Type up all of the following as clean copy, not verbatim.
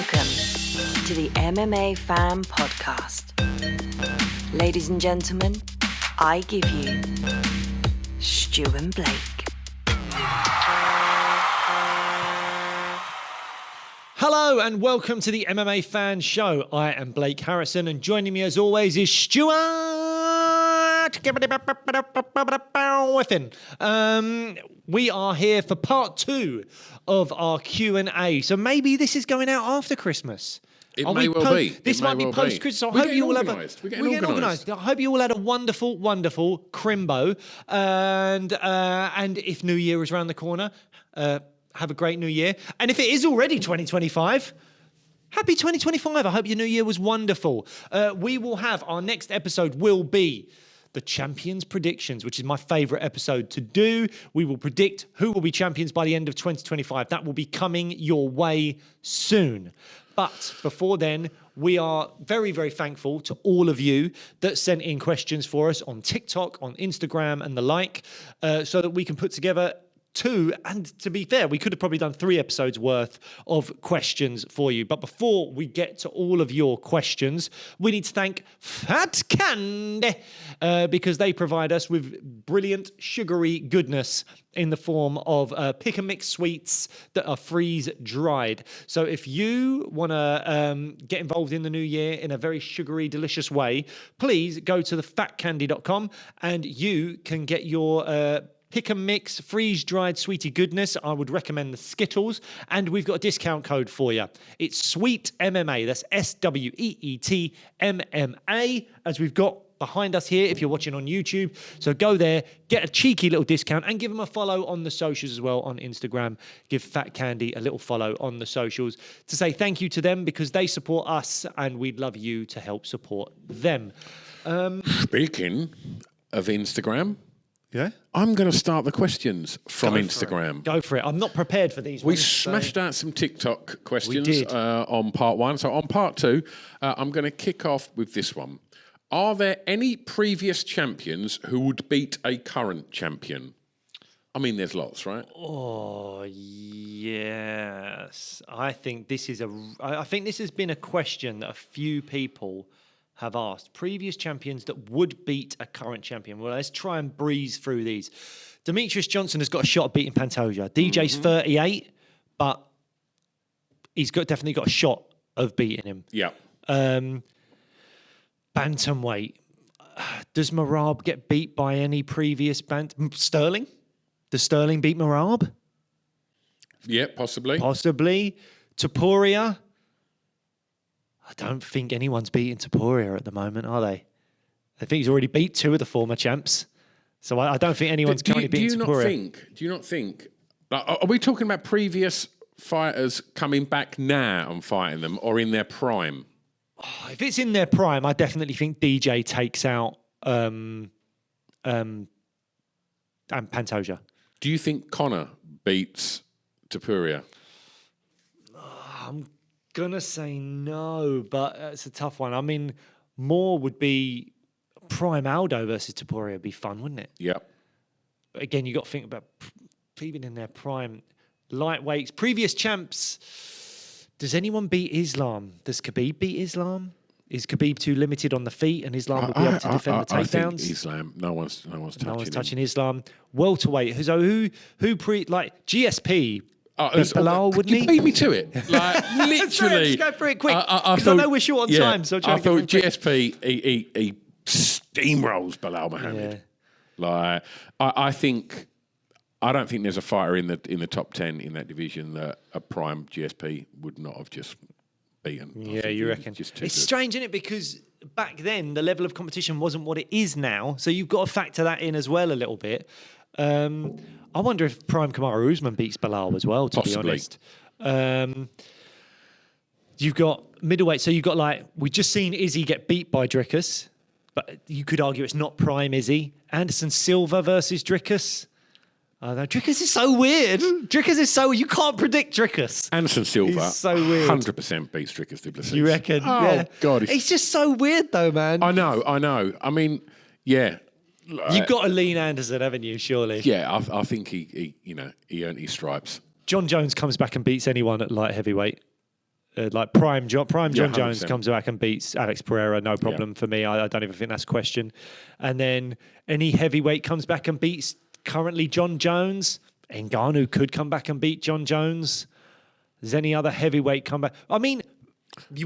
Welcome to the MMA Fan Podcast. Ladies and gentlemen, I give you Stu and Blake. Hello and welcome to the MMA Fan Show. I am Blake Harrison and joining me as always is Stuart Whiffin. We are here for part 2 of our Q&A. So maybe this is going out after Christmas. It may well be. This might be post-Christmas. So I hope you all have We're getting organised. I hope you all had a wonderful, wonderful Crimbo. And if New Year is around the corner, have a great New Year. And if it is already 2025, happy 2025. I hope your New Year was wonderful. We will have, our next episode will be the Champions Predictions, which is my favourite episode to do. We will predict who will be champions by the end of 2025. That will be coming your way soon. But before then, we are very, very thankful to all of you that sent in questions for us on TikTok, on Instagram and the like, so that we can put together 2, and to be fair, we could have probably done 3 episodes worth of questions for you. But before we get to all of your questions, we need to thank Fat Candy because they provide us with brilliant sugary goodness in the form of pick and mix sweets that are freeze dried. So if you want to get involved in the new year in a very sugary, delicious way, please go to thefatcandy.com and you can get your pick and mix, freeze-dried sweetie goodness. I would recommend the Skittles. And we've got a discount code for you. It's Sweet MMA. That's SWEET MMA, as we've got behind us here if you're watching on YouTube. So go there, get a cheeky little discount, and give them a follow on the socials as well on Instagram. Give Fat Candy a little follow on the socials to say thank you to them because they support us and we'd love you to help support them. Speaking of Instagram, yeah, I'm going to start the questions from Instagram. Go for it. I'm not prepared for these We ones, smashed out some TikTok questions We did. On part 1. So on part 2, I'm going to kick off with this one. Are there any previous champions who would beat a current champion? I mean, there's lots, right? Oh, yes. I think this has been a question that a few people have asked. Previous champions that would beat a current champion. Well, let's try and breeze through these. Demetrius Johnson has got a shot at beating Pantoja. DJ's 38, but he's definitely got a shot of beating him. Yeah. Bantamweight. Does Merab get beat by any previous Sterling? Does Sterling beat Merab? Yeah, possibly. Possibly. Topuria. I don't think anyone's beating Topuria at the moment, are they? I think he's already beat 2 of the former champs. So I don't think anyone's currently beating Topuria. Do you not think... Are we talking about previous fighters coming back now and fighting them or in their prime? Oh, if it's in their prime, I definitely think DJ takes out and Pantoja. Do you think Conor beats Topuria? I'm gonna say no, but it's a tough one. I mean, more would be prime Aldo versus Topuria would be fun, wouldn't it? Yep. But again, you got to think about even in their prime lightweights, previous champs. Does anyone beat Islam? Does Khabib beat Islam? Is Khabib too limited on the feet, and Islam will be able to defend the takedowns? I think Islam. No one's touching him. Islam. Welterweight. Like GSP. Beat Bilal, wouldn't he? Beat me to it. Like literally. Sorry, just go for it quick. Because I know we're short on time. So I thought GSP he steamrolls Bilal Muhammad. Yeah. Like I don't think there's a fighter in the top 10 in that division that a prime GSP would not have just beaten. Yeah, you reckon? It's strange, isn't it? Because back then the level of competition wasn't what it is now. So you've got to factor that in as well a little bit. I wonder if Prime Kamaru Usman beats Bilal as well, to Possibly. be honest. You've got middleweight. So you've got we've just seen Izzy get beat by Dricus, but you could argue it's not Prime Izzy. Anderson Silva versus Dricus. Dricus is so weird. You can't predict Dricus. Anderson Silva, he's so weird. 100% beats Dricus du Plessis. You reckon? Oh, yeah. God. He's just so weird, though, man. I know. I mean, yeah. You've got to lean Anderson, haven't you, surely? Yeah, I think he earned his stripes. John Jones comes back and beats anyone at light heavyweight. like Prime John Jones 100%. comes back and beats Alex Pereira, no problem for me. I don't even think that's a question. And then any heavyweight comes back and beats currently John Jones. Ngannou could come back and beat John Jones. Does any other heavyweight come back? I mean,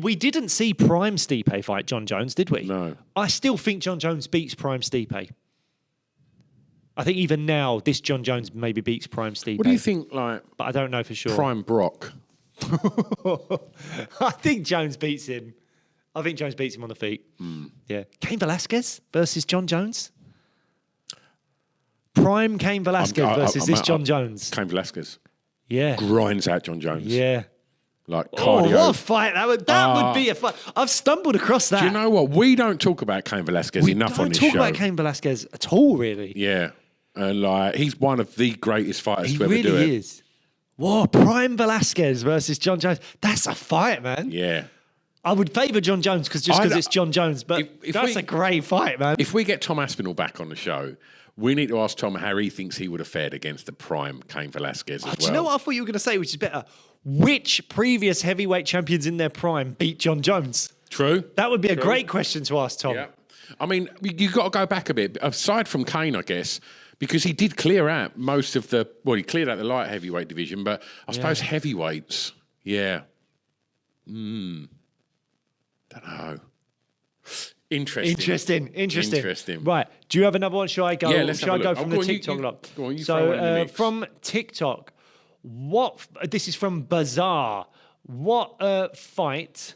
we didn't see Prime Stipe fight John Jones, did we? No. I still think John Jones beats Prime Stipe. I think even now, this John Jones maybe beats Prime Stipe. What do you think, like, But I don't know for sure. Prime Brock? I think Jones beats him. I think Jones beats him on the feet. Yeah. Cain Velasquez versus John Jones? Prime Cain Velasquez versus this John Jones. Cain Velasquez Yeah. grinds out John Jones. Yeah. Like Oh, cardio. what a fight. That would be a fight. I've stumbled across that. Do you know what? We don't talk about Cain Velasquez enough on this show. We don't talk about Cain Velasquez at all, really. Yeah. And like he's one of the greatest fighters He to ever do it. really is. Whoa, Prime Velasquez versus John Jones. That's a fight, man. Yeah. I would favour John Jones because it's John Jones, but if that's a great fight, man. If we get Tom Aspinall back on the show, we need to ask Tom how he thinks he would have fared against the prime Cain Velasquez as well. Do you know what I thought you were going to say, which is better? Which previous heavyweight champions in their prime beat John Jones? True. That would be a great question to ask, Tom. Yeah. I mean, you've got to go back a bit. Aside from Cain, I guess, because he did clear out most of the... Well, he cleared out the light heavyweight division, but I suppose heavyweights, don't know. Interesting. Right. Do you have another one? Shall I go? Yeah, let's Shall I have a go look. from Go the on, TikTok you lot? go on, you throw one in the mix. From TikTok, this is from Bazaar. What fight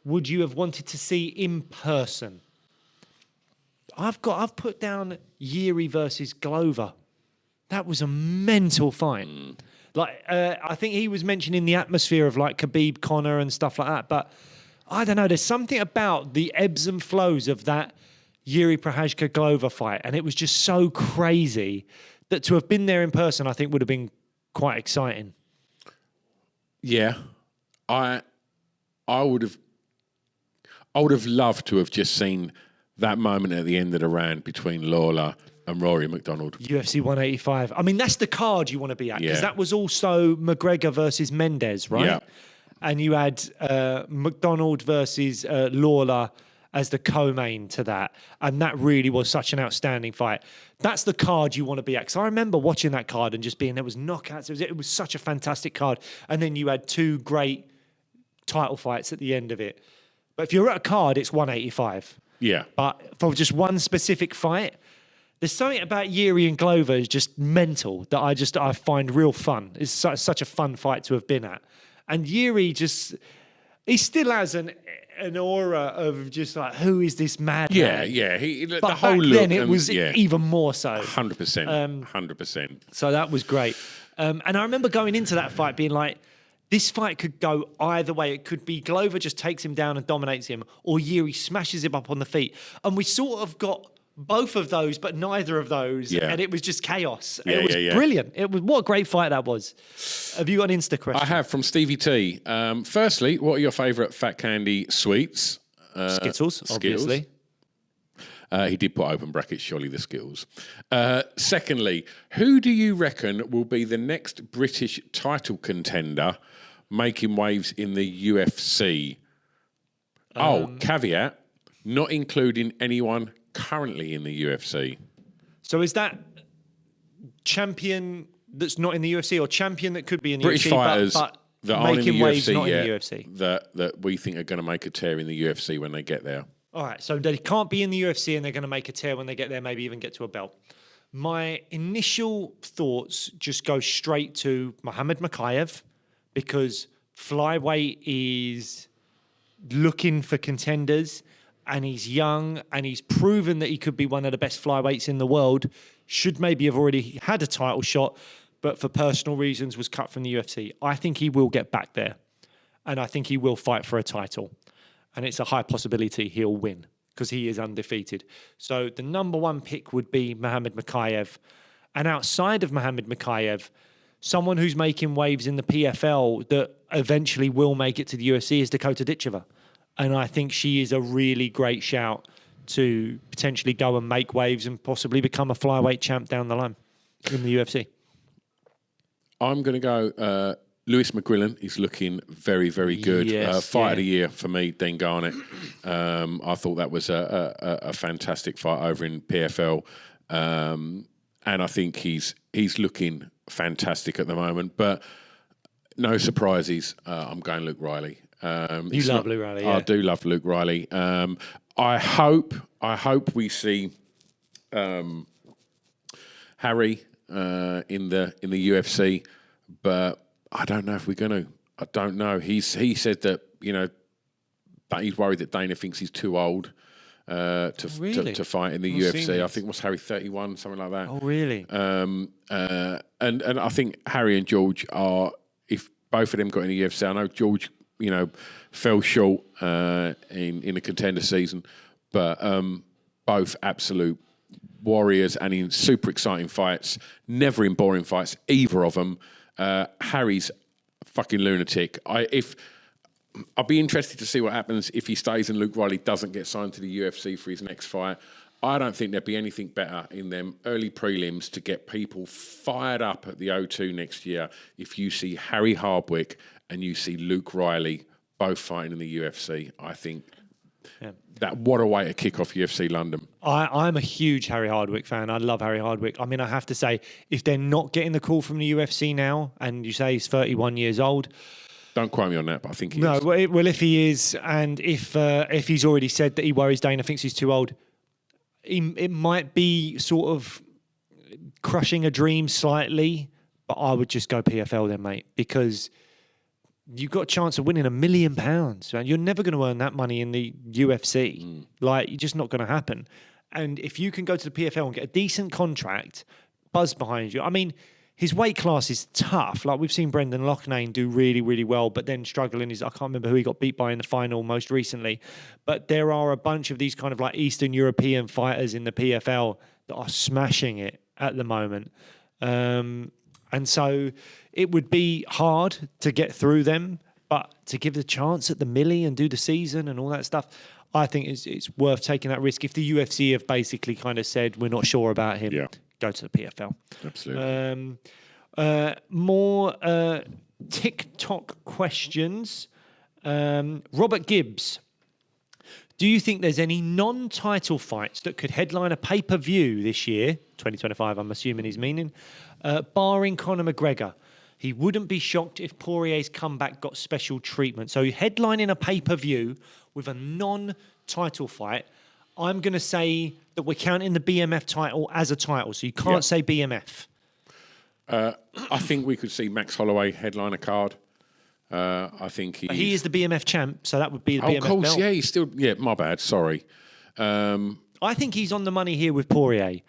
would you have wanted to see in person? I've put down Yuri versus Glover. That was a mental fight. Like I think he was mentioning the atmosphere of like Khabib, Conor, and stuff like that. But I don't know. There's something about the ebbs and flows of that Yuri Prochazka Glover fight, and it was just so crazy that to have been there in person, I think would have been quite exciting. Yeah, I would have loved to have just seen that moment at the end of the round between Lawler and Rory McDonald. UFC 185. I mean, that's the card you want to be at because Yeah. that was also McGregor versus Mendes, right? Yeah. And you had McDonald versus Lawler as the co-main to that. And that really was such an outstanding fight. That's the card you want to be at. Because I remember watching that card and just being, there was knockouts. It was such a fantastic card. And then you had two great title fights at the end of it. But if you're at a card, it's 185. Yeah. But for just one specific fight, there's something about Yuri and Glover is just mental that I find real fun. It's such a fun fight to have been at. And Yuri he still has an aura of just like, who is this madman? Yeah. But the whole back look. then it was even more so. 100%. 100%. So that was great. And I remember going into that fight being like, this fight could go either way. It could be Glover just takes him down and dominates him, or Yuri smashes him up on the feet. And we sort of got both of those, but neither of those. Yeah. And it was just chaos. Yeah, it was brilliant. What a great fight that was. Have you got an Insta question? I have from Stevie T. Firstly, what are your favourite Fat Candy sweets? Skittles, obviously. He did put open brackets, surely the Skittles. Secondly, who do you reckon will be the next British title contender making waves in the UFC? Caveat, not including anyone currently in the UFC. So is that champion that's not in the UFC or champion that could be in the British UFC fighters but that aren't in the making waves UFC not yet, in the UFC? that we think are going to make a tear in the UFC when they get there. All right, so they can't be in the UFC and they're going to make a tear when they get there, maybe even get to a belt. My initial thoughts just go straight to Muhammad Makayev because flyweight is looking for contenders and he's young and he's proven that he could be one of the best flyweights in the world, should maybe have already had a title shot, but for personal reasons was cut from the UFC. I think he will get back there and I think he will fight for a title. And it's a high possibility he'll win because he is undefeated. So the number one pick would be Muhammad Makayev. And outside of Muhammad Makayev, someone who's making waves in the PFL that eventually will make it to the UFC is Dakota Ditcheva. And I think she is a really great shout to potentially go and make waves and possibly become a flyweight champ down the line in the UFC. I'm going to go Lewis McGrillen is looking very, very good. Yes, Fight of the year for me, Dean Garnett. I thought that was a fantastic fight over in PFL. And I think he's looking fantastic at the moment. But no surprises. I'm going Luke Riley. You love Luke Riley, yeah. I do love Luke Riley. I hope we see Harry in the UFC, but I don't know if we're going to. I don't know. He said that that he's worried that Dana thinks he's too old to fight in the UFC. I think was Harry 31, something like that. Oh, really? And I think Harry and George are, if both of them got in the UFC, I know George, fell short in a contender season, but both absolute warriors and in super exciting fights, never in boring fights, either of them. Harry's fucking lunatic. I'll be interested to see what happens if he stays and Luke Riley doesn't get signed to the UFC for his next fight. I don't think there'd be anything better in them early prelims to get people fired up at the O2 next year if you see Harry Hardwick and you see Luke Riley both fighting in the UFC. I think that what a way to kick off UFC London. I'm a huge Harry Hardwick fan. I love Harry Hardwick. I mean, I have to say, if they're not getting the call from the UFC now, and you say he's 31 years old, don't quote me on that, but I think he is. No, well, if he is, and if he's already said that he worries Dana thinks he's too old, it might be sort of crushing a dream slightly, but I would just go PFL then, mate, because you've got a chance of winning £1 million, man. You're never going to earn that money in the UFC. Like, you're just not going to happen. And if you can go to the PFL and get a decent contract, buzz behind you. I mean, his weight class is tough. Like, we've seen Brendan Loughnane do really, really well, but then struggling. I can't remember who he got beat by in the final most recently. But there are a bunch of these kind of like Eastern European fighters in the PFL that are smashing it at the moment. And so it would be hard to get through them, but to give the chance at the millie and do the season and all that stuff, I think it's worth taking that risk. If the UFC have basically kind of said, we're not sure about him, go to the PFL. Absolutely. More TikTok questions. Robert Gibbs. Do you think there's any non-title fights that could headline a pay-per-view this year, 2025, I'm assuming he's meaning, barring Conor McGregor? He wouldn't be shocked if Poirier's comeback got special treatment. So headlining a pay-per-view with a non-title fight, I'm going to say that we're counting the BMF title as a title, so you can't say BMF. I think we could see Max Holloway headline a card. I think he is the BMF champ, so that would be the BMF of course, belt. yeah, he's still... Yeah, my bad, sorry. I think he's on the money here with Poirier.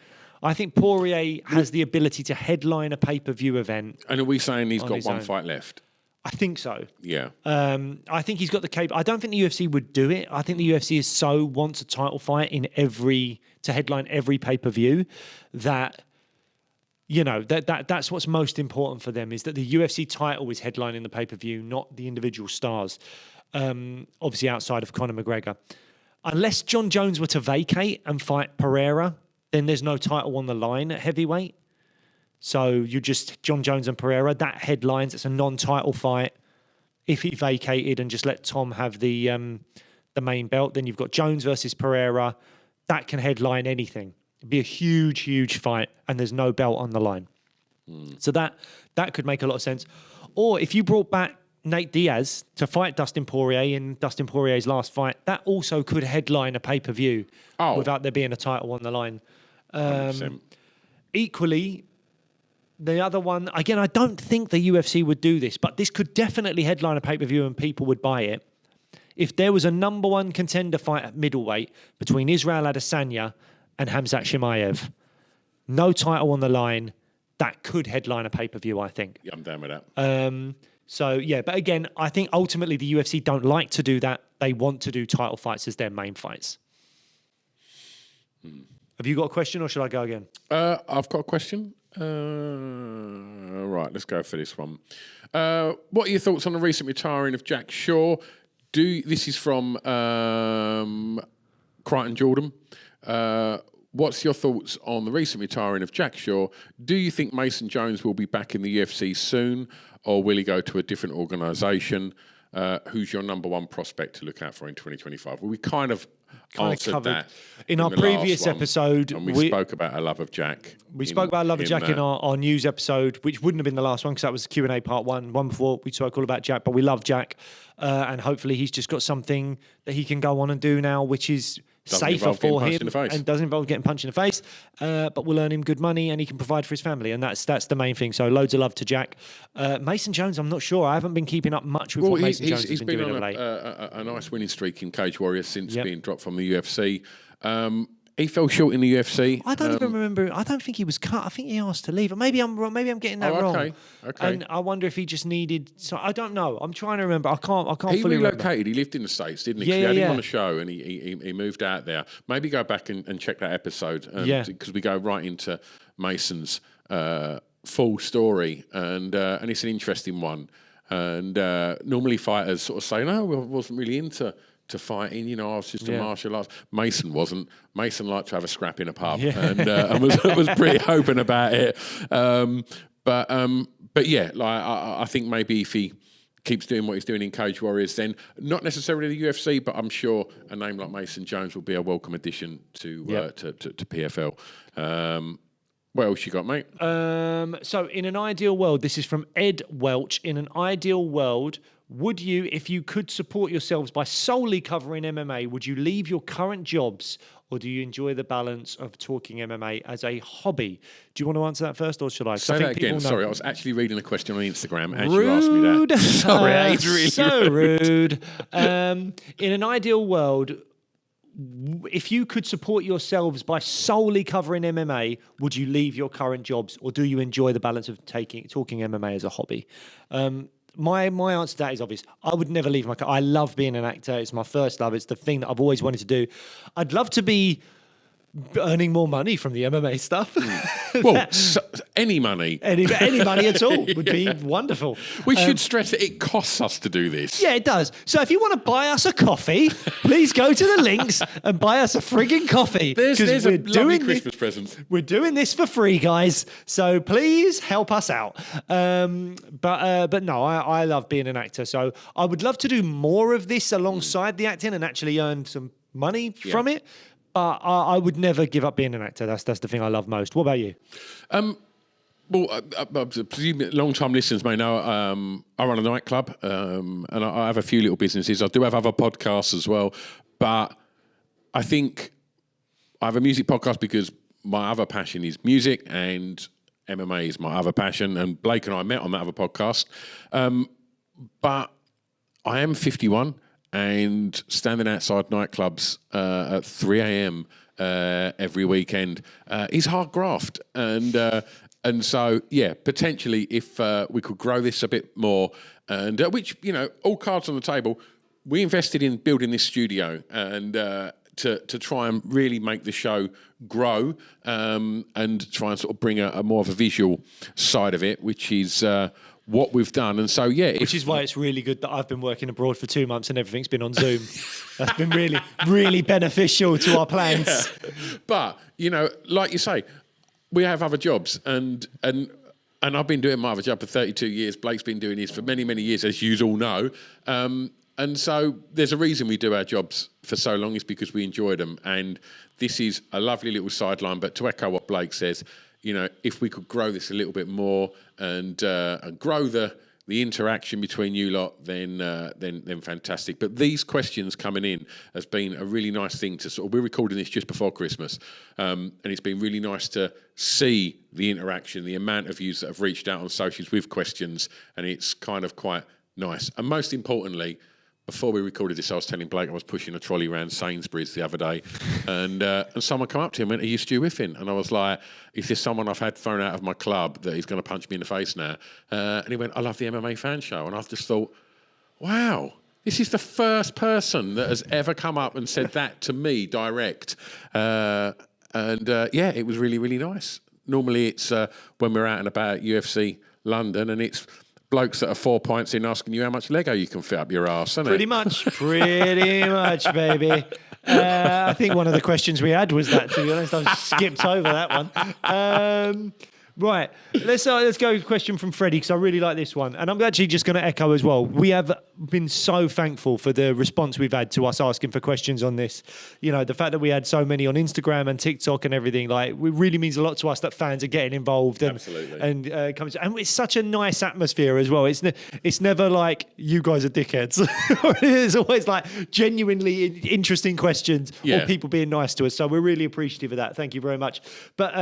I think Poirier has the ability to headline a pay-per-view event. And are we saying he's got one fight left? I think so. Yeah. I think he's got the I don't think the UFC would do it. I think the UFC wants a title fight to headline every pay-per-view that... that's what's most important for them, is that the UFC title is headlining the pay-per-view, not the individual stars. Obviously, outside of Conor McGregor. Unless John Jones were to vacate and fight Pereira, then there's no title on the line at heavyweight. So you're just John Jones and Pereira. That headlines. It's a non-title fight. If he vacated and just let Tom have the main belt, then you've got Jones versus Pereira. That can headline anything. It'd be a huge, huge fight, and there's no belt on the line. So that could make a lot of sense. Or if you brought back Nate Diaz to fight Dustin Poirier in Dustin Poirier's last fight, that also could headline a pay-per-view without there being a title on the line. Equally, the other one, again, I don't think the UFC would do this, but this could definitely headline a pay-per-view and people would buy it. If there was a number one contender fight at middleweight between Israel Adesanya and Khamzat Chimaev, no title on the line, that could headline a pay-per-view, I think. Yeah, I'm down with that. But again, I think ultimately the UFC don't like to do that. They want to do title fights as their main fights. Have you got a question, or should I go again? I've got a question. Right, let's go for this one. What are your thoughts on the recent retiring of Jack Shaw? This is from Crichton Jordan. what's your thoughts on the recent retiring of Jack Shaw? Do you think Mason Jones will be back in the UFC soon, or will he go to a different organisation? Who's your number one prospect to look out for in 2025? Well, we kind of answered that in our the previous last one, episode. and we spoke about our love of Jack. We spoke about Love of Jack in our news episode, which wouldn't have been the last one because that was Q&A part one. One before we spoke all about Jack, but we love Jack. And hopefully he's just got something that he can go on and do now, which is safer for him and doesn't involve getting punched in the face, but will earn him good money and he can provide for his family. And that's the main thing. So loads of love to Jack. Mason Jones, I'm not sure. I haven't been keeping up much with what Mason Jones has been doing on late. a nice winning streak in Cage Warriors since being dropped from the UFC. He fell short in the UFC. I don't even remember. I don't think he was cut. I think he asked to leave. Maybe I'm wrong. Maybe I'm getting that wrong. Okay. And I wonder if he just needed. So I don't know. I'm trying to remember. I can't He fully relocated. remember. He lived in the States, didn't he? Yeah, We had yeah, him yeah. on the show, and he moved out there. Maybe go back and check that episode. Because we go right into Mason's full story, and it's an interesting one. And normally fighters sort of say, "No, I wasn't really into." To fighting, I was just a martial arts. Mason wasn't. Mason liked to have a scrap in a pub, and was pretty open about it. But yeah, like I think maybe if he keeps doing what he's doing in Cage Warriors, then not necessarily the UFC, but I'm sure a name like Mason Jones will be a welcome addition to PFL. What else you got, mate? So in an ideal world, this is from Ed Welch. In an ideal world, would you, if you could support yourselves by solely covering MMA, would you leave your current jobs, or do you enjoy the balance of talking MMA as a hobby? Do you want to answer that first, or should I? Say that again. Sorry, I was actually reading a question on Instagram as you asked me that. Sorry, it's really so rude. In an ideal world, if you could support yourselves by solely covering MMA, would you leave your current jobs, or do you enjoy the balance of talking MMA as a hobby? My answer to that is obvious. I would never leave I love being an actor. It's my first love. It's the thing that I've always wanted to do. I'd love to be earning more money from the MMA stuff. Well, any money. Any money at all would be wonderful. We should stress that it costs us to do this. Yeah, it does. So if you want to buy us a coffee, please go to the links and buy us a frigging coffee. There's a lovely Christmas present. We're doing this for free, guys. So please help us out. But no, I love being an actor. So I would love to do more of this alongside the acting and actually earn some money from it. But I would never give up being an actor. That's the thing I love most. What about you? Well, I presume long-time listeners may know I run a nightclub and I have a few little businesses. I do have other podcasts as well. But I think I have a music podcast because my other passion is music and MMA is my other passion. And Blake and I met on that other podcast. But I am 51. And standing outside nightclubs at 3 a.m. Every weekend is hard graft. And so, yeah, potentially if we could grow this a bit more, and which, all cards on the table, we invested in building this studio and to try and really make the show grow and try and sort of bring a more of a visual side of it, which is what we've done. And so, yeah. Which is why it's really good that I've been working abroad for 2 months and everything's been on Zoom. That's been really, really beneficial to our plans. Yeah. But, like you say, we have other jobs and I've been doing my other job for 32 years. Blake's been doing his for many, many years, as you all know. And so there's a reason we do our jobs for so long is because we enjoy them. And this is a lovely little sideline. But to echo what Blake says, if we could grow this a little bit more and grow the interaction between you lot, then fantastic. But these questions coming in has been a really nice thing to sort of. We're recording this just before Christmas, and it's been really nice to see the interaction, the amount of views that have reached out on socials with questions, and it's kind of quite nice. And most importantly, before we recorded this, I was telling Blake I was pushing a trolley around Sainsbury's the other day, and someone come up to him and went, "Are you Stu Whiffen?" And I was like, "Is this someone I've had thrown out of my club that is going to punch me in the face now?" And he went, "I love the MMA Fan Show." And I've just thought, wow, this is the first person that has ever come up and said that to me direct. Yeah, it was really, really nice. Normally it's when we're out and about UFC London, and it's blokes that are 4 pints in asking you how much Lego you can fit up your arse, isn't Pretty it? much, baby. I think one of the questions we had was that, to be honest. I've skipped over that one. Right, let's go with a question from Freddie, because I really like this one. And I'm actually just going to echo as well. We have been so thankful for the response we've had to us asking for questions on this. You know, the fact that we had so many on Instagram and TikTok and everything, like, it really means a lot to us that fans are getting involved. And, Absolutely. And it's such a nice atmosphere as well. It's never like, you guys are dickheads. It's always like genuinely interesting questions or people being nice to us. So we're really appreciative of that. Thank you very much. But...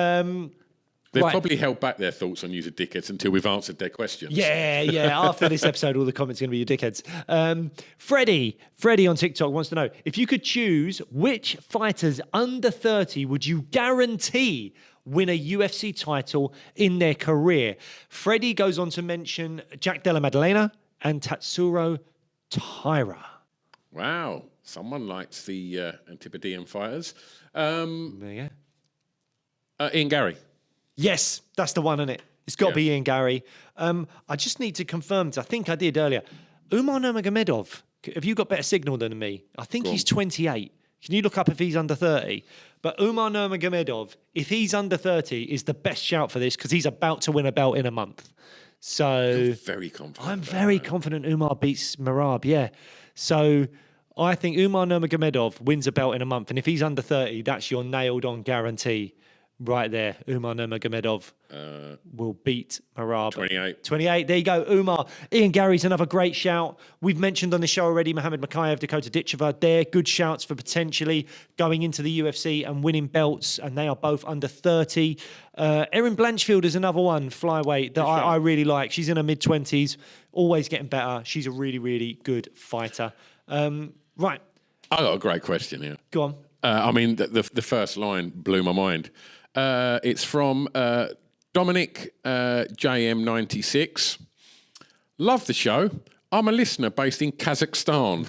They've probably held back their thoughts on you as dickheads until we've answered their questions. Yeah. After this episode, all the comments are going to be you dickheads. Freddie on TikTok wants to know, if you could choose which fighters under 30 would you guarantee win a UFC title in their career? Freddie goes on to mention Jack Della Maddalena and Tatsuro Taira. Wow. Someone likes the Antipodean fighters. There you go. Ian Gary. Yes, that's the one, isn't it? It's got to be Ian Gary. I just need to confirm, I think I did earlier. Umar Nurmagomedov, have you got better signal than me? I think he's 28. Can you look up if he's under 30? But Umar Nurmagomedov, if he's under 30, is the best shout for this, because he's about to win a belt in a month. So You're very confident. I'm very confident Umar beats Merab, yeah. So I think Umar Nurmagomedov wins a belt in a month. And if he's under 30, that's your nailed-on guarantee. Right there, Umar Nurmagomedov will beat Merab. 28. There you go, Umar. Ian Gary's another great shout. We've mentioned on the show already Mohamed Makayev, Dakota Ditcheva. They're good shouts for potentially going into the UFC and winning belts, and they are both under 30. Erin Blanchfield is another one, flyweight, that I really like. She's in her mid-20s, always getting better. She's a really, really good fighter. Right. I got a great question here. Go on. I mean, the first line blew my mind. It's from Dominic JM96. Love the show. I'm a listener based in Kazakhstan.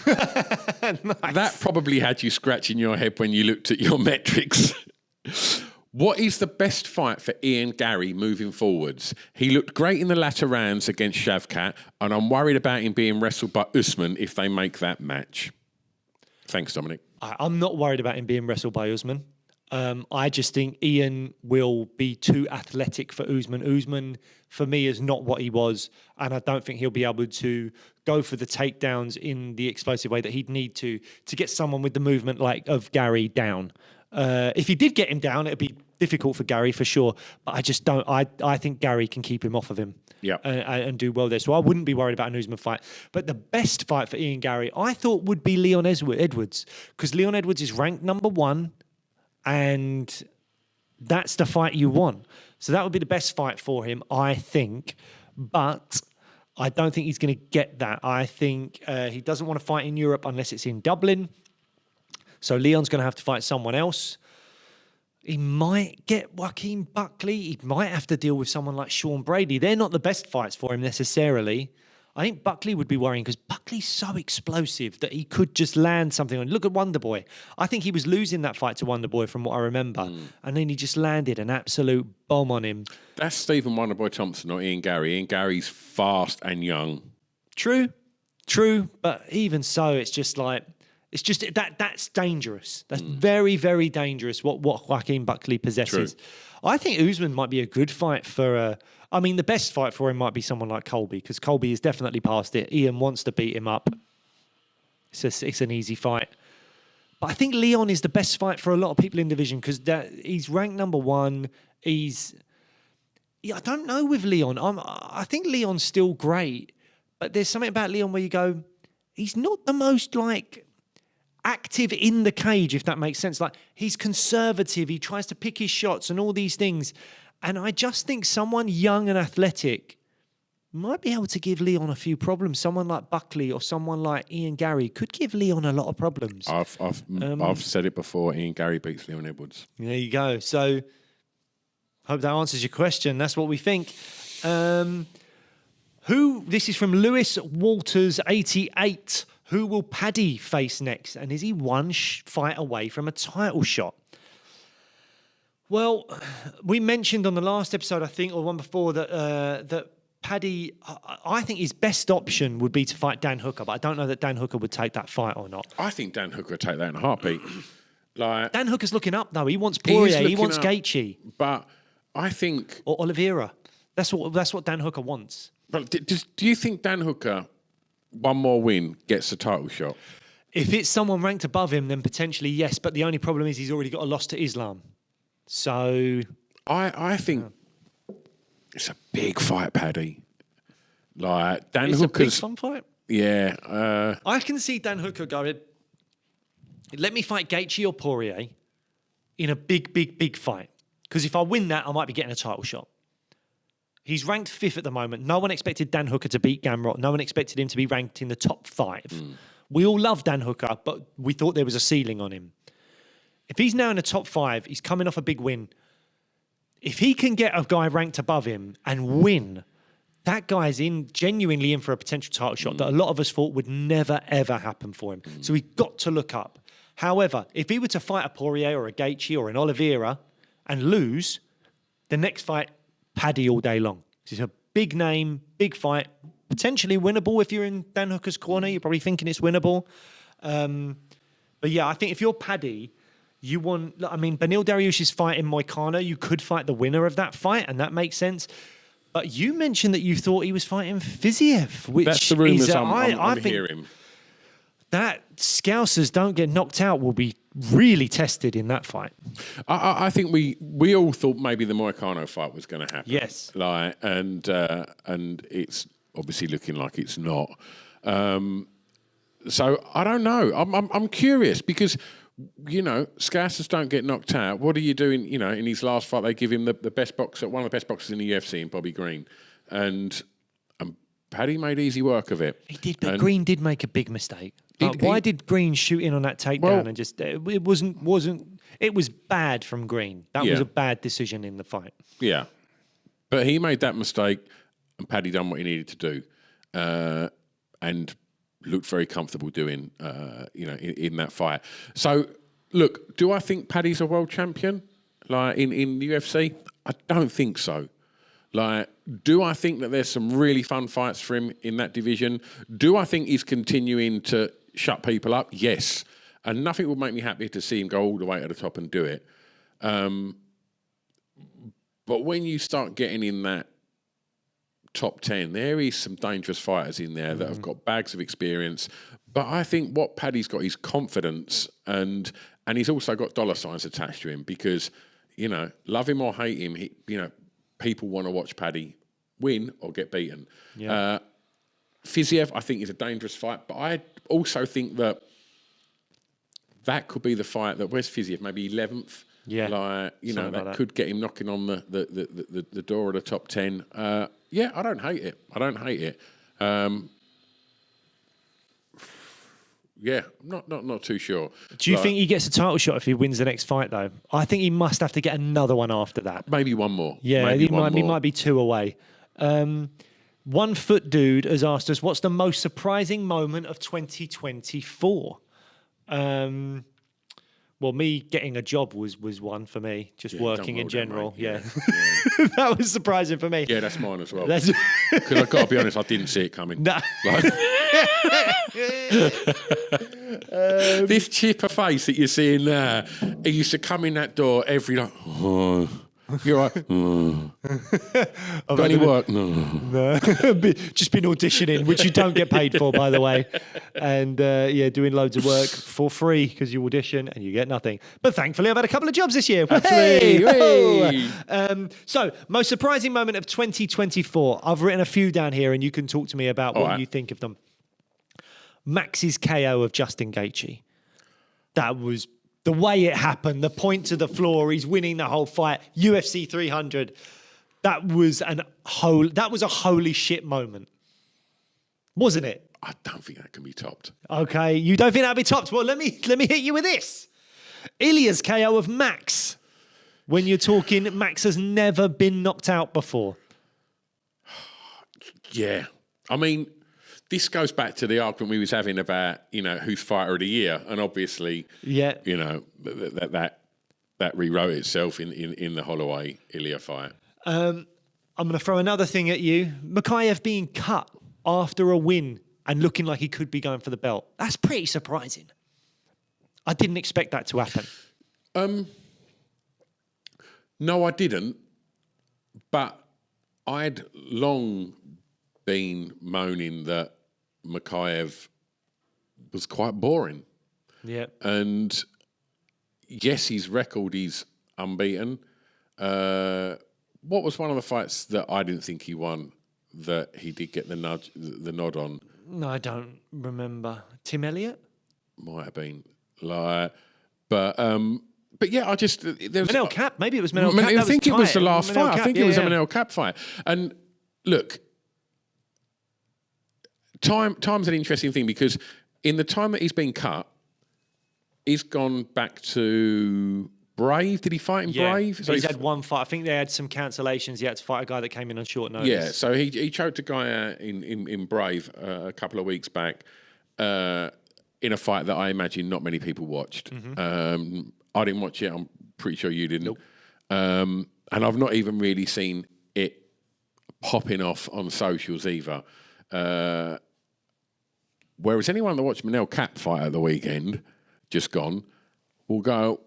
Nice. That probably had you scratching your head when you looked at your metrics. What is the best fight for Ian Gary moving forwards? He looked great in the latter rounds against Shavkat, and I'm worried about him being wrestled by Usman if they make that match. Thanks, Dominic. I'm not worried about him being wrestled by Usman. I just think Ian will be too athletic for Usman. Usman, for me, is not what he was, and I don't think he'll be able to go for the takedowns in the explosive way that he'd need to get someone with the movement like of Gary down. If he did get him down, it'd be difficult for Gary for sure, but I just don't. I think Gary can keep him off of him. Yeah, and do well there. So I wouldn't be worried about an Usman fight. But the best fight for Ian Gary, I thought, would be Leon Edwards, because Leon Edwards is ranked number 1, and that's the fight you want. So that would be the best fight for him, I think. But I don't think he's going to get that. I think he doesn't want to fight in Europe unless it's in Dublin. So Leon's going to have to fight someone else. He might get Joaquin Buckley. He might have to deal with someone like Sean Brady. They're not the best fights for him necessarily. I think Buckley would be worrying because Buckley's so explosive that he could just land something on. Look at Wonderboy. I think he was losing that fight to Wonderboy from what I remember. And then he just landed an absolute bomb on him. That's Stephen Wonderboy Thompson, not Ian Gary. Ian Gary's fast and young. True. But even so, it's just like... It's just that's dangerous. That's very, very dangerous what Joaquin Buckley possesses. True. I think Usman might be a good fight for... I mean, the best fight for him might be someone like Colby, because Colby is definitely past it. Ian wants to beat him up. It's an easy fight. But I think Leon is the best fight for a lot of people in division, because he's ranked number 1. I don't know with Leon. I think Leon's still great, but there's something about Leon where you go, he's not the most active in the cage, if that makes sense. Like, he's conservative, he tries to pick his shots and all these things. And I just think someone young and athletic might be able to give Leon a few problems. Someone like Buckley or someone like Ian Gary could give Leon a lot of problems. I've said it before, Ian Gary beats Leon Edwards. There you go. So, hope that answers your question. That's what we think. This is from Lewis Walters 88. Who will Paddy face next? And is he one fight away from a title shot? Well, we mentioned on the last episode, I think, or one before, that Paddy, I think his best option would be to fight Dan Hooker, but I don't know that Dan Hooker would take that fight or not. I think Dan Hooker would take that in a heartbeat. Like, Dan Hooker's looking up, though. He wants Poirier. He wants up, Gaethje. But I think... Or Oliveira. That's what Dan Hooker wants. But do you think Dan Hooker, one more win, gets a title shot? If it's someone ranked above him, then potentially yes. But the only problem is he's already got a loss to Islam. So... I think it's a big fight, Paddy. Like, Dan It's Hooker's... a big fun fight. Yeah. I can see Dan Hooker going, let me fight Gaethje or Poirier in a big fight. Because if I win that, I might be getting a title shot. He's ranked 5th at the moment. No one expected Dan Hooker to beat Gamrot. No one expected him to be ranked in the top 5. We all love Dan Hooker, but we thought there was a ceiling on him. If he's now in the top 5, he's coming off a big win. If he can get a guy ranked above him and win, that guy's genuinely in for a potential title shot that a lot of us thought would never, ever happen for him. So we've got to look up. However, if he were to fight a Poirier or a Gaethje or an Oliveira and lose, the next fight, Paddy all day long. It's a big name, big fight, potentially winnable if you're in Dan Hooker's corner. You're probably thinking it's winnable. But yeah, I think if you're Paddy, you want... I mean, Beneil Dariush is fighting Moicano. You could fight the winner of that fight, and that makes sense. But you mentioned that you thought he was fighting Fiziev, which That's the rumours I I'm think hearing. that Scousers don't get knocked out will be really tested in that fight. I think we all thought maybe the Moicano fight was going to happen. Yes. Like, and it's obviously looking like it's not. So I don't know. I'm curious because... You know, Scousers don't get knocked out. What are you doing? You know, in his last fight, they give him the best boxer, one of the best boxers in the UFC, in Bobby Green, and Paddy made easy work of it. He did, but Green did make a big mistake. Why did Green shoot in on that takedown and just it wasn't? It was bad from Green. That was a bad decision in the fight. Yeah, but he made that mistake, and Paddy done what he needed to do, and looked very comfortable doing, in that fight. So, look, do I think Paddy's a world champion, like in the UFC? I don't think so. Like, do I think that there's some really fun fights for him in that division? Do I think he's continuing to shut people up? Yes. And nothing would make me happier to see him go all the way to the top and do it. But when you start getting in that top 10, there is some dangerous fighters in there that have got bags of experience. But I think what Paddy's got is confidence, and he's also got dollar signs attached to him because, you know, love him or hate him, people want to watch Paddy win or get beaten. Yeah. Fiziev, I think, is a dangerous fight, but I also think that could be the fight that, where's Fiziev, maybe 11th? Yeah, like, you know, that could get him knocking on the door of the top 10. Yeah, I don't hate it. Yeah, not too sure. Do you think he gets a title shot if he wins the next fight, though? I think he must have to get another one after that. Maybe one more. Yeah, he might be 2 away. 1 Foot Dude has asked us, what's the most surprising moment of 2024? Well, me getting a job was one for me, just working in general. Yeah. That was surprising for me. Yeah, that's mine as well. Because I've got to be honest, I didn't see it coming. Nah. This chipper face that you're seeing there, he used to come in that door every night. Oh. You're right. Got any work? No. Just been auditioning, which you don't get paid for, by the way. And doing loads of work for free because you audition and you get nothing. But thankfully, I've had a couple of jobs this year. Hey! So, most surprising moment of 2024. I've written a few down here, and you can talk to me about what you think of them. Max's KO of Justin Gaethje. That was the way it happened, the point to the floor, he's winning the whole fight, UFC 300. That was a holy shit moment. Wasn't it? I don't think that can be topped. Okay, you don't think that'll be topped? Well, let me hit you with this. Ilya's KO of Max. When you're talking, Max has never been knocked out before. Yeah. I mean, this goes back to the argument we was having about, you know, who's fighter of the year, and obviously, you know, that rewrote itself in the Holloway Ilya fight. I'm going to throw another thing at you. Mikhaev being cut after a win and looking like he could be going for the belt. That's pretty surprising. I didn't expect that to happen. No, I didn't. But I'd long been moaning that Mikhaev was quite boring. Yeah. And yes, his record is unbeaten. What was one of the fights that I didn't think he won that he did get the nod on? No, I don't remember. Tim Elliott? Might have been. But yeah, I just there was Manel Cap. Maybe it was Manel Cap. I think it was the last fight. I think it was a Manel Cap fight. And look, time's an interesting thing because in the time that he's been cut, he's gone back to Brave. Did he fight in Brave? So he's had one fight. I think they had some cancellations. He had to fight a guy that came in on short notice. Yeah, so he choked a guy out in Brave a couple of weeks back in a fight that I imagine not many people watched. I didn't watch it. I'm pretty sure you didn't. Nope. And I've not even really seen it popping off on socials either. Whereas anyone that watched Manel Cap fight at the weekend, just gone, will go,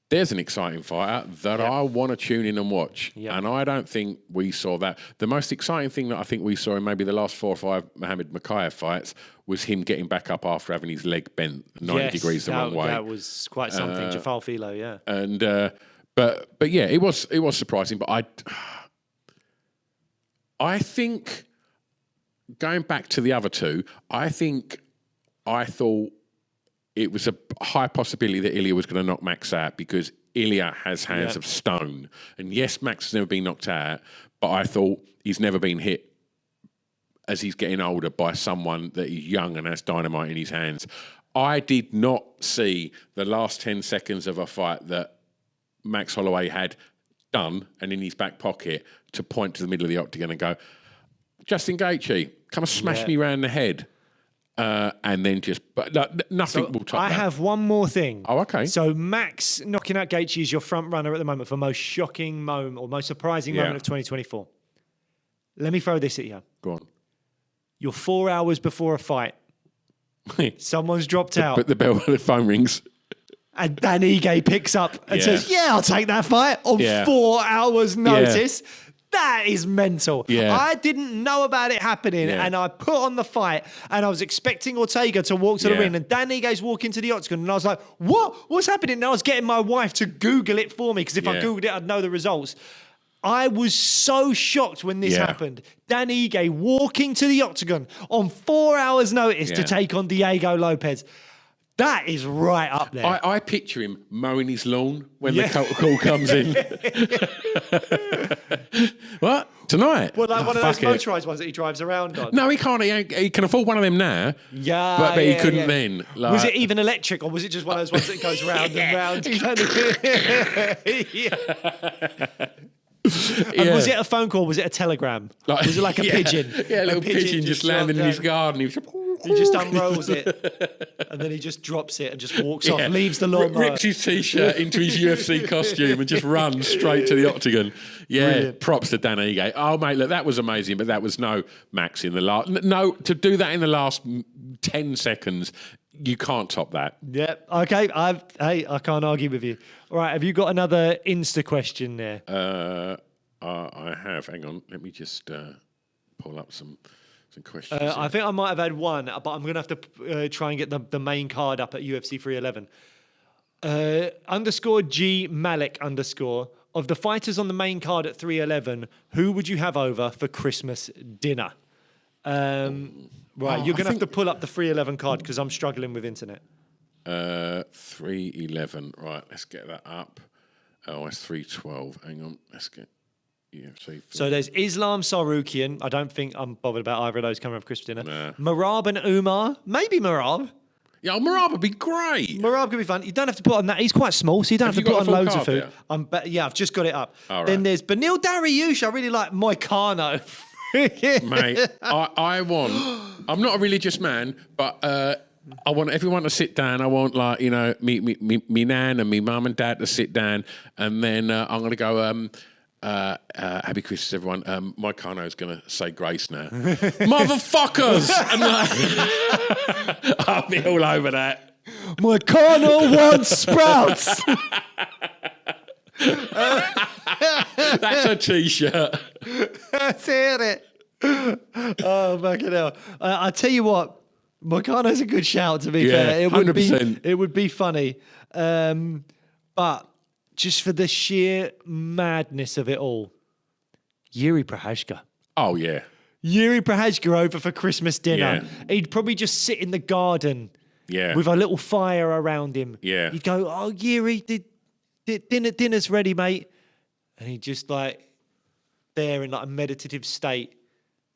there's an exciting fighter that I want to tune in and watch. And I don't think we saw that. The most exciting thing that I think we saw in maybe the last 4 or 5 Mohamed Mikhaev fights was him getting back up after having his leg bent 90 degrees the wrong way. That was quite something. Jafal Filo, yeah. And but yeah, it was surprising. But I think going back to the other two, I thought it was a high possibility that Ilya was going to knock Max out because Ilya has hands of stone. And yes, Max has never been knocked out, but I thought he's never been hit as he's getting older by someone that is young and has dynamite in his hands. I did not see the last 10 seconds of a fight that Max Holloway had done and in his back pocket to point to the middle of the octagon and go, Justin Gaethje, come and smash me round the head. And then nothing will top that. I have one more thing. Oh, okay. So Max knocking out Gaethje is your front runner at the moment for most shocking moment or most surprising moment of 2024. Let me throw this at you. Go on. You're 4 hours before a fight. Someone's dropped out. But the phone rings. And Dan Ige picks up and says, I'll take that fight on 4 hours notice. Yeah. That is mental. Yeah. I didn't know about it happening, and I put on the fight, and I was expecting Ortega to walk to the ring, and Dan Ige's walking to the octagon, and I was like, what? What's happening? And I was getting my wife to Google it for me, because if I Googled it, I'd know the results. I was so shocked when this happened. Dan Ige walking to the octagon on 4 hours notice to take on Diego Lopez. That is right up there. I picture him mowing his lawn when the call comes in. What? Tonight? Well, like one of those motorised ones that he drives around on. No, he can't. He can afford one of them now. Yeah. But he couldn't then. Like, was it even electric or was it just one of those ones that goes round and round? And was it a phone call? Was it a telegram? Was it like a pigeon? Yeah, a little pigeon just landing in his garden. He just unrolls it and then he just drops it and just walks off, leaves the lawnmower. Rips his T-shirt into his UFC costume and just runs straight to the octagon. Yeah, brilliant. Props to Dan Ige. Oh, mate, look, that was amazing, but that was no Max in the last... No, to do that in the last 10 seconds, you can't top that. Yeah, okay. I can't argue with you. All right, have you got another Insta question there? I have. Hang on. Let me just pull up some questions. I think I might have had one, but I'm going to have to try and get the main card up at UFC 311. _G Malik _ of the fighters on the main card at 311, who would you have over for Christmas dinner? Right, you're going to have to pull up the 311 card because I'm struggling with internet. 311. Right, let's get that up. Oh, it's 312. Hang on, let's get UFC. So there's Islam Sarukian. I don't think I'm bothered about either of those coming up for Christmas dinner. Nah. Marab and Umar. Maybe Marab. Yeah, Marab would be great. Marab could be fun. You don't have to put on that. He's quite small, so you don't have to put on loads of food. I've just got it up. All right. Then there's Benil Dariush. I really like Moicano. Mate, I'm not a religious man, but I want everyone to sit down. I want, like, me nan and me mum and dad to sit down, and then I'm going to go Happy Christmas, everyone. My Kano's going to say grace now. Motherfuckers! And I'll be all over that. My Kano wants sprouts. That's a T-shirt. That's it. Oh, fucking hell. I tell you what, Moicano's a good shout, to be fair. It would 100%. It would be funny. But just for the sheer madness of it all, Yuri Prohashka. Oh, yeah. Yuri Prohashka over for Christmas dinner. Yeah. He'd probably just sit in the garden with a little fire around him. Yeah. He'd go, "Oh, Yuri, dinner's ready, mate." And he'd just like, there in like a meditative state,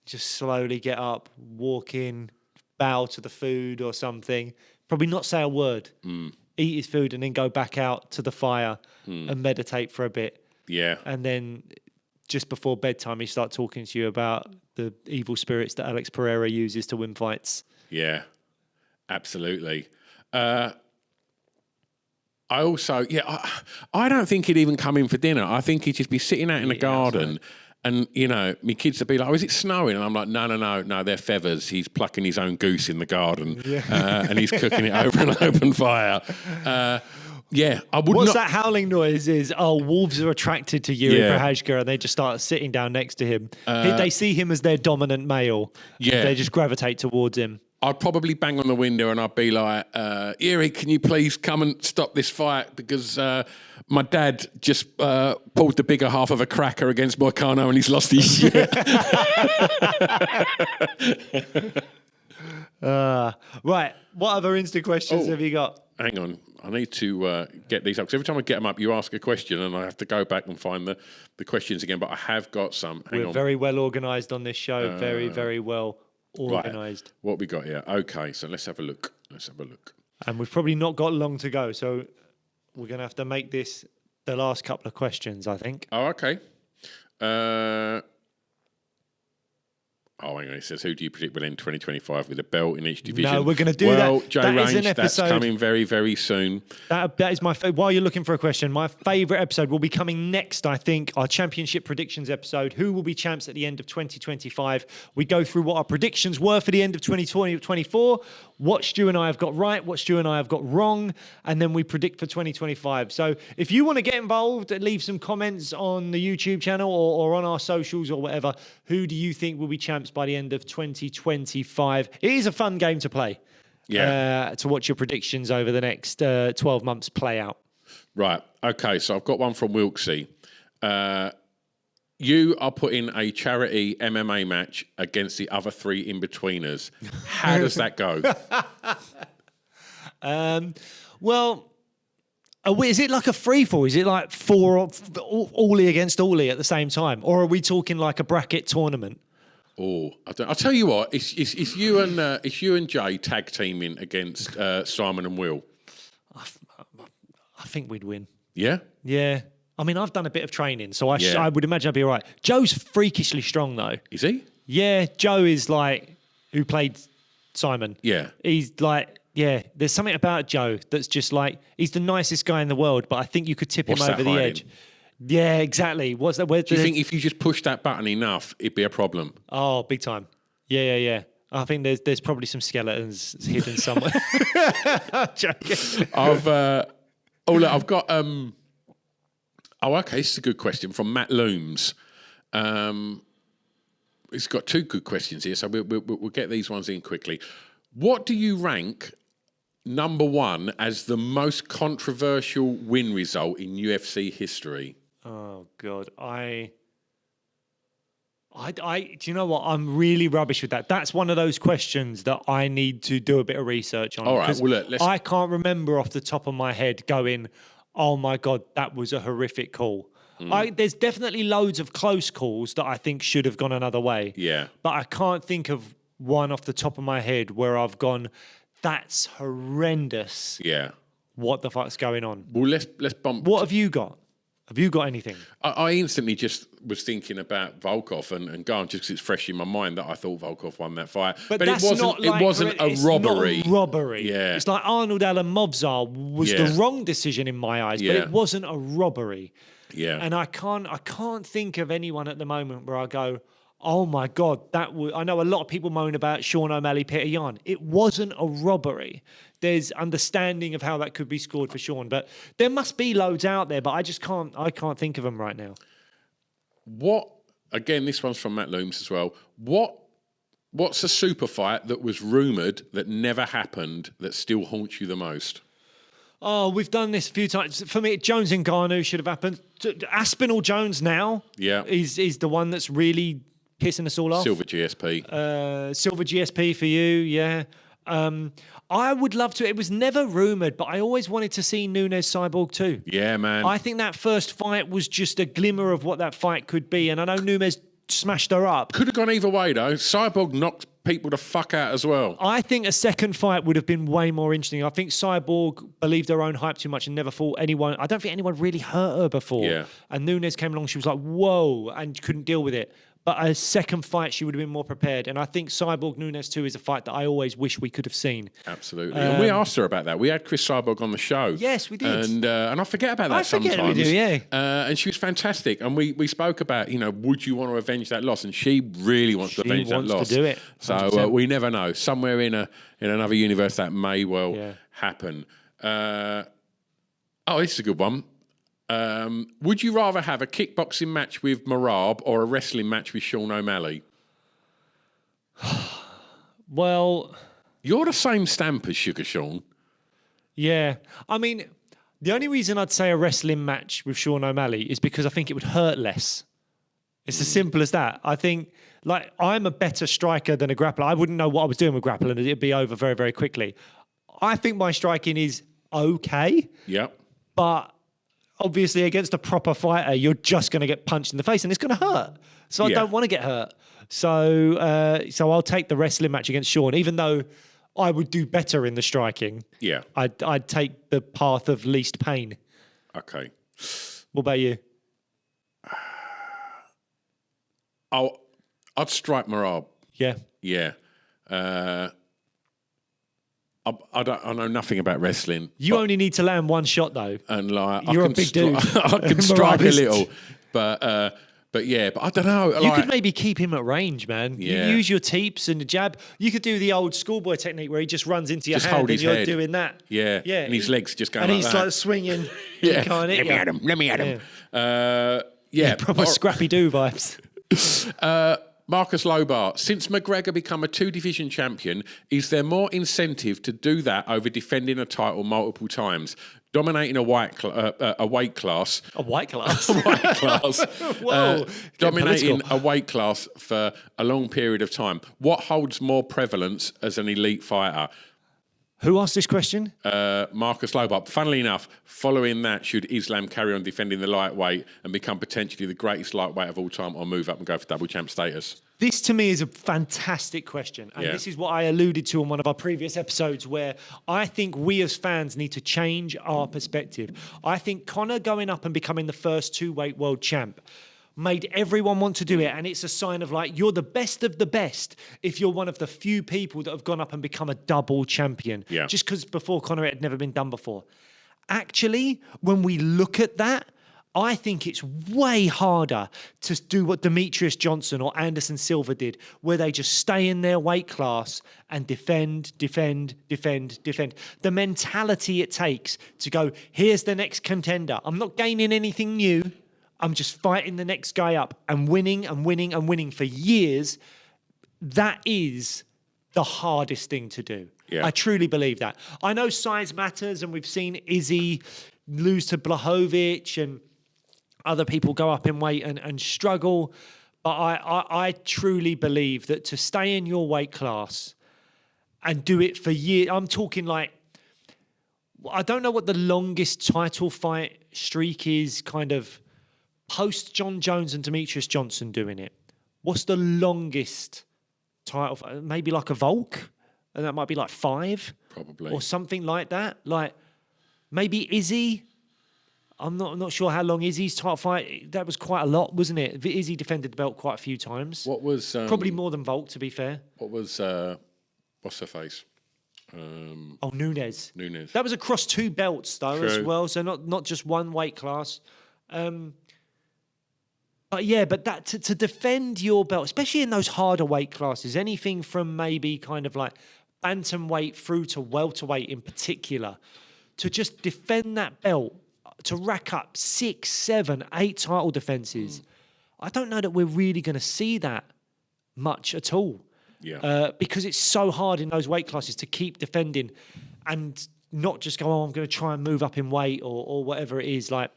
just slowly get up, walk in, bow to the food or something. Probably not say a word. Eat his food and then go back out to the fire and meditate for a bit. Yeah. And then just before bedtime, he start talking to you about the evil spirits that Alex Pereira uses to win fights. Yeah, absolutely. I also, I don't think he'd even come in for dinner. I think he'd just be sitting out in the garden and, you know, my kids would be like, "Oh, is it snowing?" And I'm like, no, they're feathers. He's plucking his own goose in the garden and he's cooking it over an open fire. I would What's not... that howling noise is? Oh, wolves are attracted to Yuri Prohashka and they just start sitting down next to him. They see him as their dominant male. Yeah. They just gravitate towards him. I'd probably bang on the window and I'd be like, "Yuri, can you please come and stop this fight? Because my dad just pulled the bigger half of a cracker against Moicano and he's lost his shit." Right. What other instant questions have you got? Hang on. I need to get these up. Because every time I get them up, you ask a question and I have to go back and find the questions again. But I have got some. Hang We're on. very well organised on this show. Very, very well organised. Right. What we got here? Okay, so let's have a look. And we've probably not got long to go. So we're going to have to make this the last couple of questions, I think. Oh, okay. Hang on. It says, who do you predict will end 2025 with a belt in each division? No, we're going to do that. Well, Joe That is Range, an episode. that's coming very, very soon. That is my while you're looking for a question, my favourite episode will be coming next, I think, our championship predictions episode. Who will be champs at the end of 2025? We go through what our predictions were for the end of 2024, what Stu and I have got right, what Stu and I have got wrong, and then we predict for 2025. So if you want to get involved, leave some comments on the YouTube channel or on our socials or whatever. Who do you think will be champs by the end of 2025? It is a fun game to play. To watch your predictions over the next 12 months play out. Right. Okay. So I've got one from Wilksy. You are putting a charity MMA match against the other three in-betweeners. How does that go? Well, is it like a free-fall? Is it like Orly against Orly at the same time? Or are we talking like a bracket tournament? Oh, I'll tell you what. It's you and Jay tag teaming against Simon and Will. I think we'd win. Yeah? Yeah. I mean, I've done a bit of training, so I would imagine I'd be all right. Joe's freakishly strong, though. Is he? Yeah, Joe is like, who played Simon. Yeah. He's like, there's something about Joe that's just like, he's the nicest guy in the world, but I think you could tip him over the edge. Yeah, exactly. What's that? Do you think if you just push that button enough, it'd be a problem? Oh, big time. Yeah. I think there's probably some skeletons hidden somewhere. Joking. I've got okay, this is a good question from Matt Looms. He's got two good questions here, so we'll get these ones in quickly. What do you rank number one as the most controversial win result in UFC history? Oh God, I do you know what? I'm really rubbish with that. That's one of those questions that I need to do a bit of research on. All right, well, look, I can't remember off the top of my head going, "Oh my God, that was a horrific call." There's definitely loads of close calls that I think should have gone another way. Yeah, but I can't think of one off the top of my head where I've gone, "That's horrendous." Yeah. What the fuck's going on? Well, let's bump. What have you got? Have you got anything? I instantly just was thinking about Volkov and going just because it's fresh in my mind that I thought Volkov won that fight. But that's it wasn't. not like, it wasn't a it's robbery. Not a robbery. Yeah. It's like Arnold Allen Movsar was the wrong decision in my eyes, but it wasn't a robbery. Yeah. And I can't think of anyone at the moment where I go, oh my God, that would. I know a lot of people moan about Sean O'Malley, Peter Yan. It wasn't a robbery. There's understanding of how that could be scored for Sean, but there must be loads out there. But I can't think of them right now. What? Again, this one's from Matt Looms as well. What's a super fight that was rumoured that never happened that still haunts you the most? Oh, we've done this a few times. For me, Jones and Ngannou should have happened. Aspinall Jones now is the one that's really pissing us all off. Silver GSP. Silver GSP for you, yeah. I would love to. It was never rumoured, but I always wanted to see Nunes Cyborg too. Yeah, man. I think that first fight was just a glimmer of what that fight could be. And I know Nunes smashed her up. Could have gone either way, though. Cyborg knocked people the fuck out as well. I think a second fight would have been way more interesting. I think Cyborg believed her own hype too much and never fought anyone. I don't think anyone really hurt her before. Yeah. And Nunes came along, she was like, whoa, and couldn't deal with it. But a second fight, she would have been more prepared. And I think Cyborg Nunes 2 is a fight that I always wish we could have seen. Absolutely. And we asked her about that. We had Chris Cyborg on the show. Yes, we did. And I forget about that sometimes. I forget we do, yeah. And she was fantastic. And we spoke about, would you want to avenge that loss? And she really wants to avenge that loss. She wants to do it. 100%. So we never know. Somewhere in another universe that may well happen. This is a good one. Would you rather have a kickboxing match with Marab or a wrestling match with Sean O'Malley? Well, you're the same stamp as Sugar Sean. Yeah. I mean, the only reason I'd say a wrestling match with Sean O'Malley is because I think it would hurt less. It's as simple as that. I think, I'm a better striker than a grappler. I wouldn't know what I was doing with grappling and it'd be over very, very quickly. I think my striking is okay. Yep. But obviously, against a proper fighter, you're just going to get punched in the face and it's going to hurt. So I don't want to get hurt. So I'll take the wrestling match against Sean, even though I would do better in the striking. Yeah. I'd take the path of least pain. Okay. What about you? I'd strike Marab. Yeah. Yeah. I know nothing about wrestling. You only need to land one shot, though. And you're a big dude. I can strike a little, but I don't know. You could maybe keep him at range, man. Yeah. You use your teeps and the jab. You could do the old schoolboy technique where he just runs into your just hand hold and his you're head. doing that. Yeah. Yeah. And his legs just going and like he's that. like swinging. Yeah. He can't hit you. Let me at him. Yeah. Proper Scrappy-Doo vibes. Marcus Lobar, since McGregor become a 2-division champion, is there more incentive to do that over defending a title multiple times? Dominating a weight class. A white class? A weight class. Whoa. Dominating a weight class for a long period of time. What holds more prevalence as an elite fighter? Who asked this question? Marcus Lobar. Funnily enough, following that, should Islam carry on defending the lightweight and become potentially the greatest lightweight of all time, or move up and go for double champ status? This, to me, is a fantastic question. And this is what I alluded to in one of our previous episodes, where I think we as fans need to change our perspective. I think Conor going up and becoming the first 2-weight world champ made everyone want to do it. And it's a sign of you're the best of the best if you're one of the few people that have gone up and become a double champion. Yeah. Just because before Conor it had never been done before. Actually, when we look at that, I think it's way harder to do what Demetrius Johnson or Anderson Silva did, where they just stay in their weight class and defend. The mentality it takes to go, here's the next contender. I'm not gaining anything new. I'm just fighting the next guy up and winning for years. That is the hardest thing to do. Yeah. I truly believe that. I know size matters, and we've seen Izzy lose to Blachowicz and other people go up in weight and struggle. But I truly believe that to stay in your weight class and do it for years, I'm talking I don't know what the longest title fight streak is, kind of post John Jones and Demetrius Johnson doing it. What's the longest title? Maybe like a Volk, and that might be 5, Probably, or something like that. Maybe Izzy. I'm not sure how long Izzy's title fight. That was quite a lot, wasn't it? Izzy defended the belt quite a few times. What was Probably more than Volk, to be fair. What was what's her face? Nunez. Nunez. That was across 2 belts though as True. well, so not just one weight class. But yeah, but that to defend your belt, especially in those harder weight classes, anything from maybe kind of like bantamweight through to welterweight in particular, to just defend that belt, to rack up 6, 7, 8 title defenses. I don't know that we're really going to see that much at all. Yeah. Because it's so hard in those weight classes to keep defending and not just go, oh, I'm going to try and move up in weight or whatever it is. Like,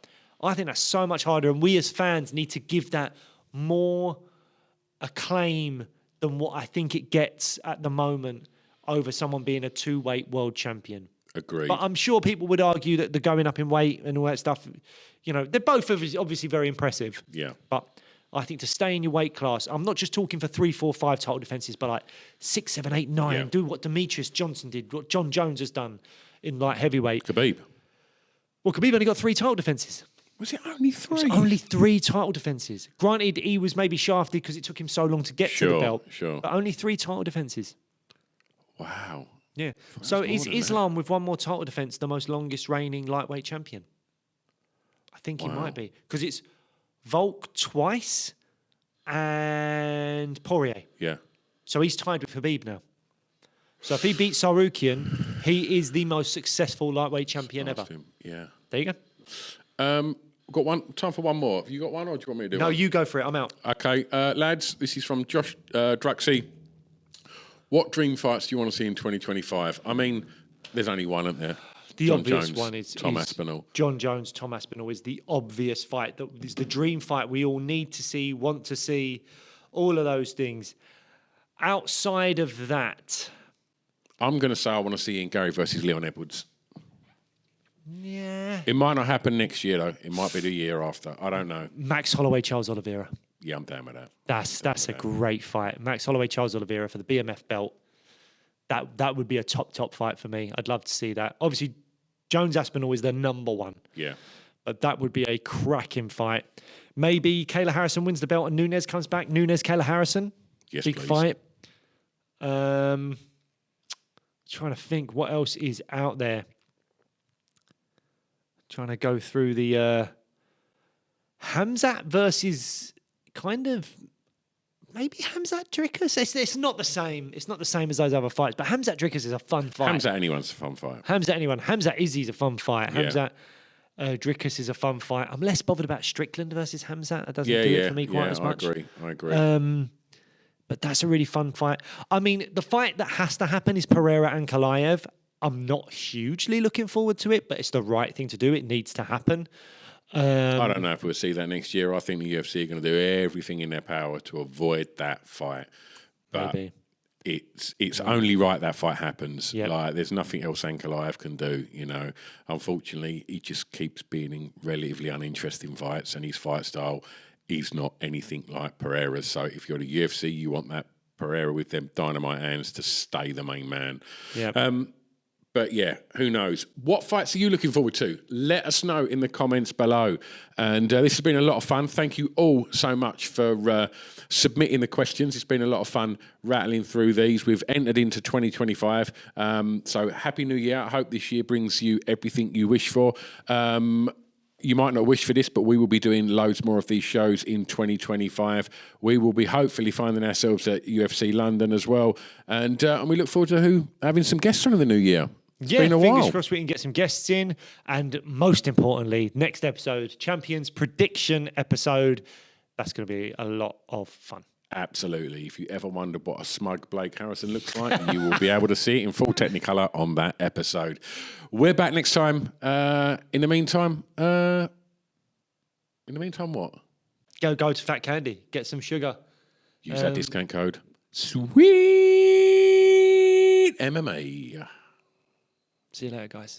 I think that's so much harder. And we as fans need to give that more acclaim than what I think it gets at the moment over someone being a 2-weight world champion. Agreed. But I'm sure people would argue that the going up in weight and all that stuff, you know, they're both obviously very impressive. Yeah. But I think to stay in your weight class, I'm not just talking for 3, 4, 5 title defenses, but like 6, 7, 8, 9. Yeah. Do what Demetrius Johnson did, what John Jones has done in light heavyweight. Khabib. Well, Khabib only got 3 title defenses. Was it only 3? It was only 3 title defenses. Granted, he was maybe shafted because it took him so long to get to the belt. Sure. But only 3 title defenses. Wow. Yeah. So is more than Islam with 1 more title defense the most longest reigning lightweight champion? I think he might be. Because it's Volk twice and Poirier. Yeah. So he's tied with Khabib now. So if he beats Sarukian, he is the most successful lightweight champion ever. Him. Yeah. There you go. Got time for one more. Have you got one, or do you want me to do No, one? you go for it. I'm out. Okay, lads, this is from Josh Druxy. What dream fights do you want to see in 2025? I mean, there's only one, isn't there? The John obvious Jones, one is Tom Aspinall. John Jones, Tom Aspinall is the obvious fight. That is the dream fight we all need to see, want to see, all of those things. Outside of that, I'm going to say I want to see Ian Gary versus Leon Edwards. yeah, It might not happen next year, though. It might be the year after. I don't know. Max Holloway, Charles Oliveira. Yeah, I'm down with that. That's a great fight. Max Holloway, Charles Oliveira for the BMF belt. That would be a top fight for me. I'd love to see that. Obviously, Jones Aspinall is the number one. Yeah. But that would be a cracking fight. Maybe Kayla Harrison wins the belt and Nunes comes back. Nunes, Kayla Harrison. Yes, Big please. fight. Trying to think what else is out there. Trying to go through the Hamzat versus kind of maybe Hamzat Drickus. It's not the same. It's not the same as those other fights. But Hamzat Drickus is a fun fight. Hamzat anyone's a fun fight. Hamzat Izzy's a fun fight. Yeah. Hamzat Drickus is a fun fight. I'm less bothered about Strickland versus Hamzat. That doesn't do it for me quite as much. I agree. But that's a really fun fight. I mean, the fight that has to happen is Pereira and Kalayev. I'm not hugely looking forward to it, but it's the right thing to do. It needs to happen. I don't know if we'll see that next year. I think the UFC are going to do everything in their power to avoid that fight. But Maybe. it's only right that fight happens. Yep. Like, there's nothing else Ankalaev can do, you know. Unfortunately, he just keeps being in relatively uninteresting fights, and his fight style is not anything like Pereira's. So if you're the UFC, you want that Pereira with them dynamite hands to stay the main man. Yeah. But yeah, who knows? What fights are you looking forward to? Let us know in the comments below. And this has been a lot of fun. Thank you all so much for submitting the questions. It's been a lot of fun rattling through these. We've entered into 2025. So happy New Year. I hope this year brings you everything you wish for. You might not wish for this, but we will be doing loads more of these shows in 2025. We will be hopefully finding ourselves at UFC London as well. And we look forward to having some guests on in the new year. It's been a fingers while. crossed we can get some guests in. And most importantly, next episode, Champions Prediction episode. That's going to be a lot of fun. Absolutely. If you ever wondered what a smug Blake Harrison looks like, you will be able to see it in full Technicolor on that episode. We're back next time. In the meantime, what? Go to Fat Candy, get some sugar. Use that discount code. Sweet MMA. See you later, guys.